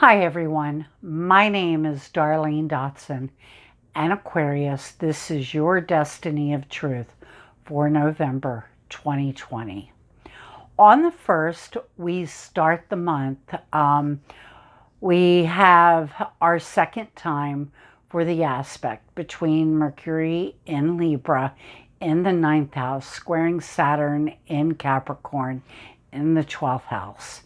Hi everyone, my name is Darlene Dotson, and Aquarius, this is your Destiny of Truth for November 2020. On the 1st, we start the month. We have our second time for the aspect between Mercury in Libra in the 9th house, squaring Saturn in Capricorn in the 12th house.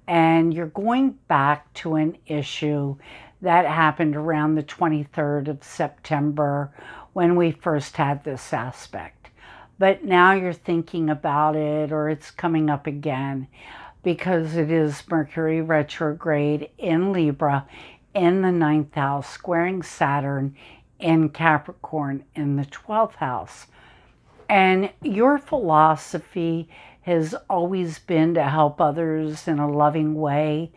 And you're going back to an issue that happened around the 23rd of September when we first had this aspect. But now you're thinking about it, or it's coming up again, because it is Mercury retrograde in Libra in the 9th house, squaring Saturn in Capricorn in the 12th house. And your philosophy has always been to help others in a loving way,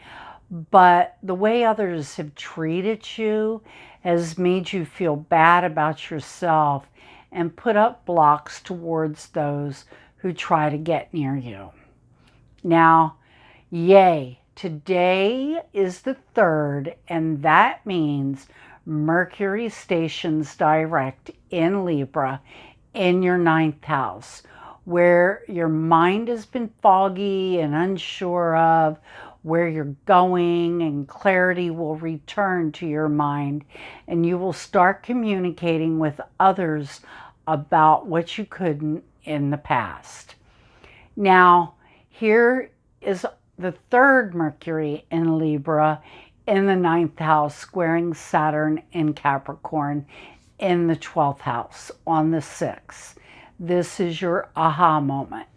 but the way others have treated you has made you feel bad about yourself and put up blocks towards those who try to get near you. Now, yay, today is the 3rd, and that means Mercury stations direct in Libra in your 9th house, where your mind has been foggy and unsure of where you're going, and clarity will return to your mind, and you will start communicating with others about what you couldn't in the past. Now, here is the 3rd Mercury in Libra in the 9th house, squaring Saturn in Capricorn in the 12th house on the 6th. This is your aha moment.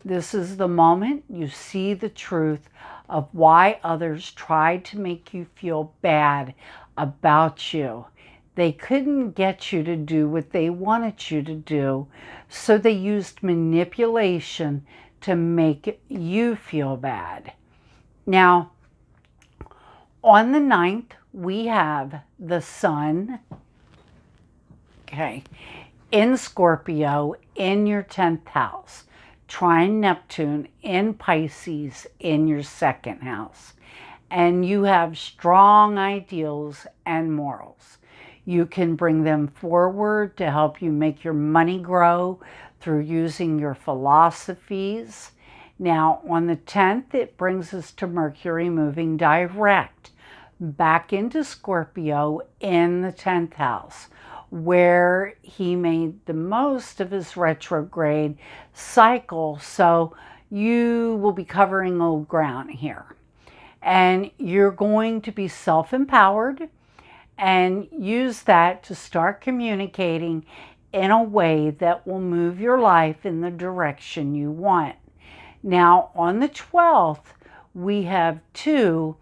This is the moment you see the truth of why others tried to make you feel bad about you. They couldn't get you to do what they wanted you to do, so they used manipulation to make you feel bad. Now, on the 9th, we have the Sun, in Scorpio in your 10th house, trine Neptune in Pisces in your 2nd house. And you have strong ideals and morals. You can bring them forward to help you make your money grow through using your philosophies. Now, on the 10th, it brings us to Mercury moving direct back into Scorpio in the 10th house, where he made the most of his retrograde cycle. So you will be covering old ground here. And you're going to be self-empowered and use that to start communicating in a way that will move your life in the direction you want. Now, on the 12th, we have 2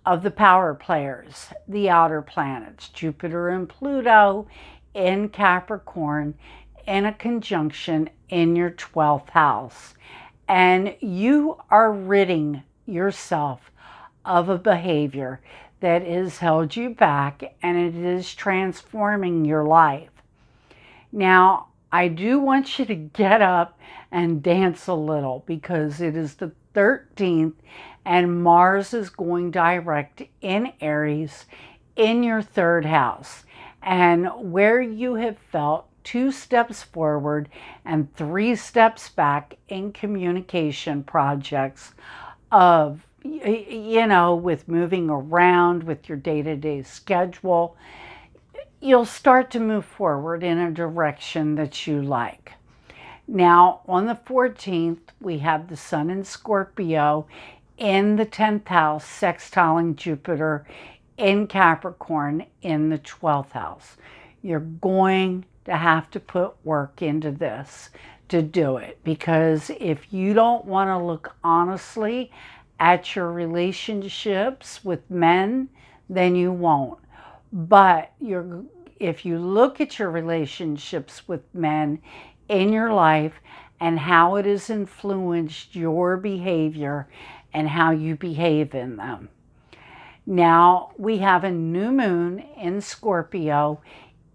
of the power players, the outer planets, Jupiter and Pluto in Capricorn, in a conjunction in your 12th house. And you are ridding yourself of a behavior that has held you back, and it is transforming your life. Now, I do want you to get up and dance a little, because it is the 13th and Mars is going direct in Aries in your 3rd house. And where you have felt 2 steps forward and 3 steps back in communication projects of, with moving around with your day-to-day schedule, you'll start to move forward in a direction that you like. Now, on the 14th, we have the Sun in Scorpio in the 10th house, sextiling Jupiter in Capricorn in the 12th house. You're going to have to put work into this to do it, because if you don't want to look honestly at your relationships with men, then you won't. But if you look at your relationships with men in your life and how it has influenced your behavior and how you behave in them. Now, we have a new moon in Scorpio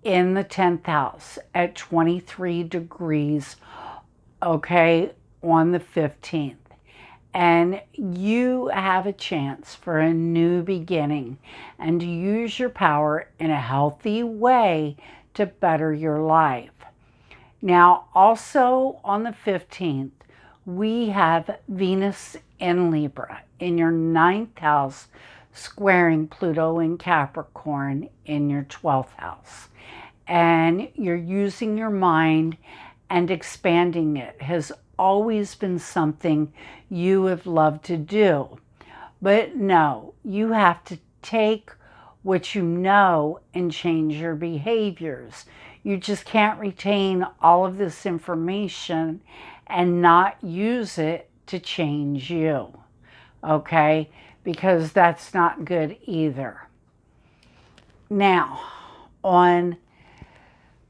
in the 10th house at 23 degrees, on the 15th. and you have a chance for a new beginning and to use your power in a healthy way to better your life. Now, also on the 15th, we have Venus in Libra in your 9th house, squaring Pluto in Capricorn in your 12th house. And you're using your mind and expanding it has always been something you have loved to do. But no, you have to take what you know and change your behaviors. You just can't retain all of this information and not use it to change you, okay? Because that's not good either. Now, on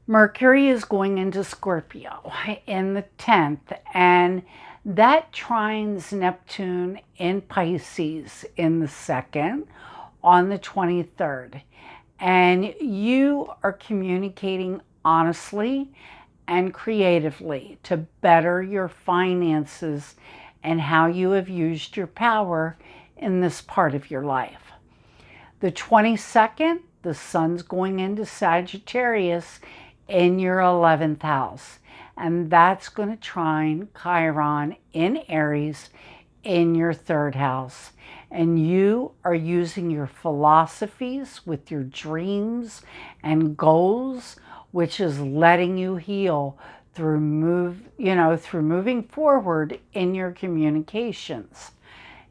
Mercury is going into Scorpio in the 10th, and that trines Neptune in Pisces in the 2nd on the 23rd. And you are communicating honestly and creatively to better your finances and how you have used your power in this part of your life. The 22nd, the sun's going into Sagittarius in your 11th house, and that's going to trine Chiron in Aries in your 3rd house. And you are using your philosophies with your dreams and goals, which is letting you heal through moving forward in your communications.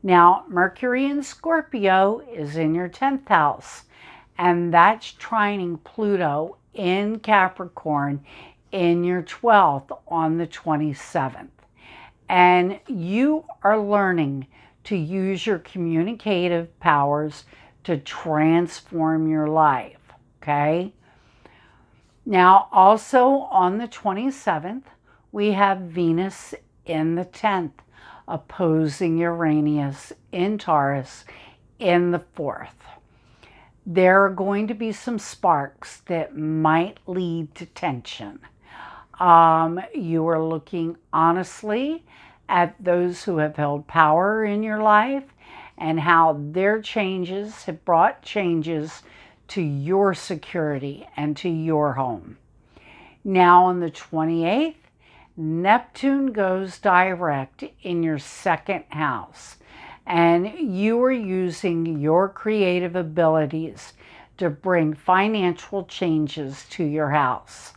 Now, Mercury in Scorpio is in your 10th house, and that's trining Pluto in Capricorn in your 12th on the 27th. And you are learning to use your communicative powers to transform your life, okay? Now, also on the 27th, we have Venus in the 10th, opposing Uranus in Taurus in the 4th. There are going to be some sparks that might lead to tension. You are looking honestly at those who have held power in your life and how their changes have brought changes to your security and to your home. Now on the 28th, Neptune goes direct in your 2nd house, and you are using your creative abilities to bring financial changes to your house.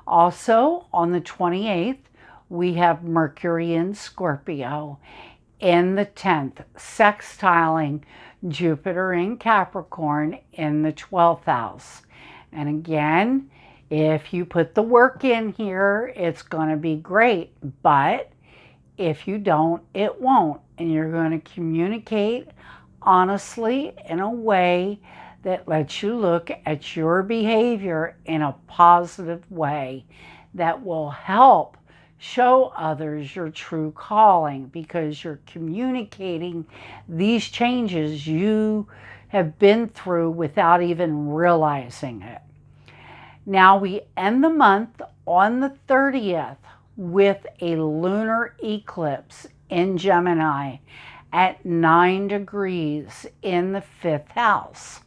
Also, on the 28th, we have Mercury in Scorpio in the 10th, sextiling Jupiter in Capricorn in the 12th house. And again, if you put the work in here, it's going to be great. But if you don't, it won't. And you're going to communicate honestly in a way that lets you look at your behavior in a positive way that will help show others your true calling, because you're communicating these changes you have been through without even realizing it. Now we end the month on the 30th with a lunar eclipse in Gemini at 9 degrees in the 5th house.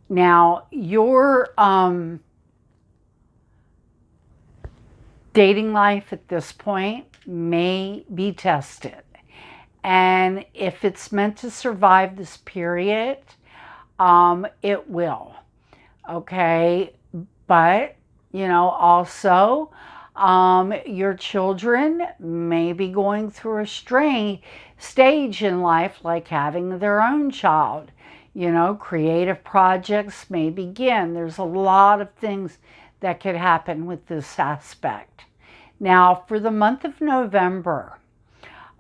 Now, your dating life at this point may be tested. And if it's meant to survive this period, it will. Okay? But, also, your children may be going through a stage in life like having their own child. Creative projects may begin. There's a lot of things that could happen with this aspect. Now, for the month of November,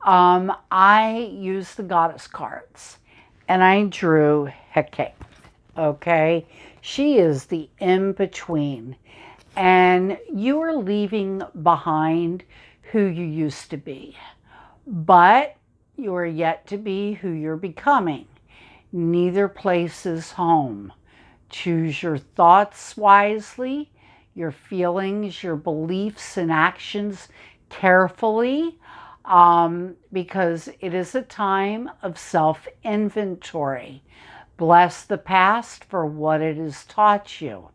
I used the goddess cards, and I drew Hecate, okay? She is the in-between, and you are leaving behind who you used to be, but you are yet to be who you're becoming. Neither place is home. Choose your thoughts wisely, your feelings, your beliefs and actions carefully. because it is a time of self-inventory. Bless the past for what it has taught you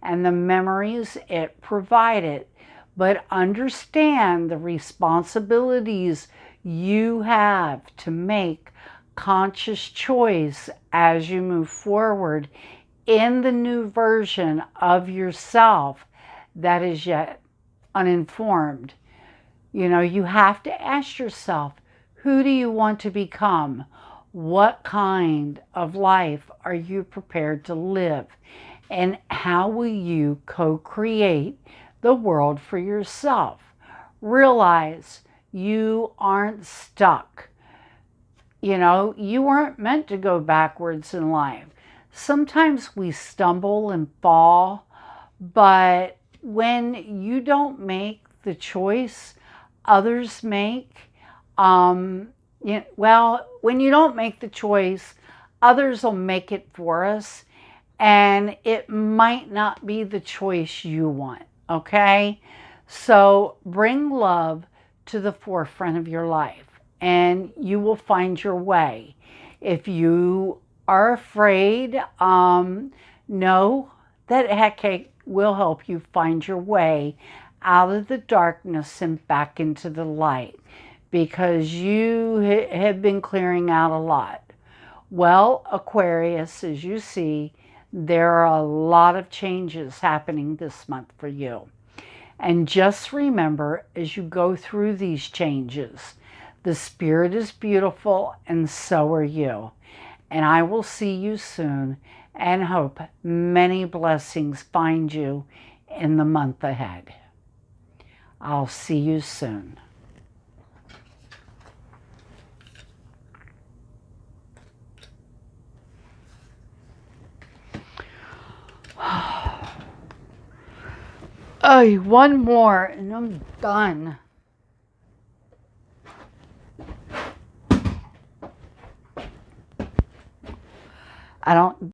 and the memories it provided, but understand the responsibilities you have to make conscious choice as you move forward in the new version of yourself that is yet uninformed. You know, you have to ask yourself, who do you want to become? What kind of life are you prepared to live? And how will you co-create the world for yourself? Realize you aren't stuck. You know, you weren't meant to go backwards in life. Sometimes we stumble and fall, but when you don't make the choice others make, when you don't make the choice, others will make it for us, and it might not be the choice you want, okay? So bring love to the forefront of your life, and you will find your way. If you are afraid, know that Hecate will help you find your way out of the darkness and back into the light, because you have been clearing out a lot. Well, Aquarius, as you see, there are a lot of changes happening this month for you. And just remember, as you go through these changes, the spirit is beautiful and so are you. And I will see you soon and hope many blessings find you in the month ahead. I'll see you soon. Oh, one more and I'm done. I don't